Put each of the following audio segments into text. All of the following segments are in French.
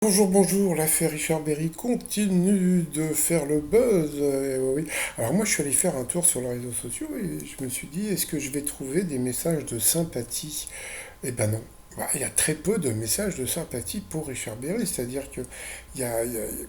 Bonjour, bonjour, l'affaire Richard Berry continue de faire le buzz. Oui, oui. Alors moi je suis allé faire un tour sur les réseaux sociaux et je me suis dit, est-ce que je vais trouver des messages de sympathie? Eh ben non. Bah, il y a très peu de messages de sympathie pour Richard Berry, c'est-à-dire que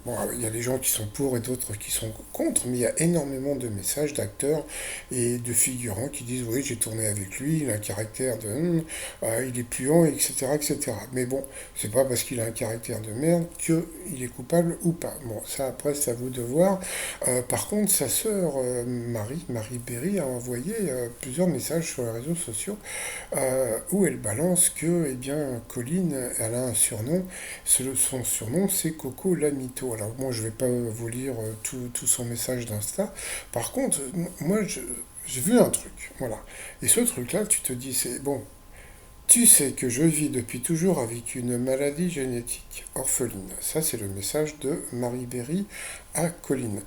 bon, il y a les gens qui sont pour et d'autres qui sont contre, mais il y a énormément de messages d'acteurs et de figurants qui disent oui, j'ai tourné avec lui, il a un caractère de il est puant, etc., etc. Mais bon, c'est pas parce qu'il a un caractère de merde qu'il est coupable ou pas. Bon, ça après, c'est à vous de voir. Par contre, sa sœur Marie Berry, a envoyé plusieurs messages sur les réseaux sociaux où elle balance que, eh bien, Colline, elle a un surnom. Son surnom, c'est Coco Lamito. Alors, moi, je vais pas vous lire tout son message d'Insta. Par contre, moi, j'ai vu un truc. Voilà. Et ce truc-là, tu te dis, c'est bon. Tu sais que je vis depuis toujours avec une maladie génétique, orpheline. Ça, c'est le message de Marie Berry à Colline.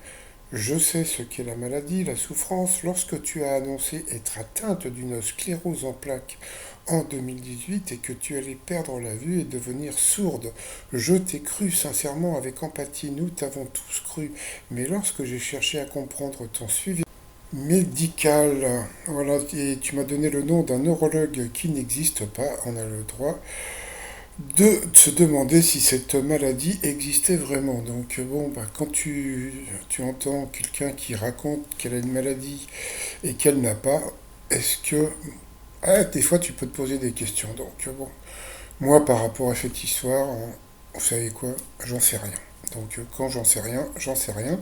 Je sais ce qu'est la maladie, la souffrance. Lorsque tu as annoncé être atteinte d'une sclérose en plaques en 2018 et que tu allais perdre la vue et devenir sourde, je t'ai cru sincèrement avec empathie. Nous t'avons tous cru. Mais lorsque j'ai cherché à comprendre ton suivi médical, voilà, et tu m'as donné le nom d'un neurologue qui n'existe pas, on a le droit de se demander si cette maladie existait vraiment. Donc bon, bah, quand tu entends quelqu'un qui raconte qu'elle a une maladie et qu'elle n'a pas, est-ce que... Ah, des fois tu peux te poser des questions. Donc bon, moi par rapport à cette histoire, vous savez quoi? J'en sais rien. Donc quand j'en sais rien, j'en sais rien.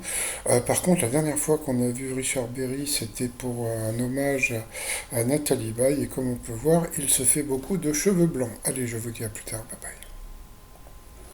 Par contre, la dernière fois qu'on a vu Richard Berry, c'était pour un hommage à Nathalie Baye. Et comme on peut voir, il se fait beaucoup de cheveux blancs. Allez, je vous dis à plus tard. Bye bye.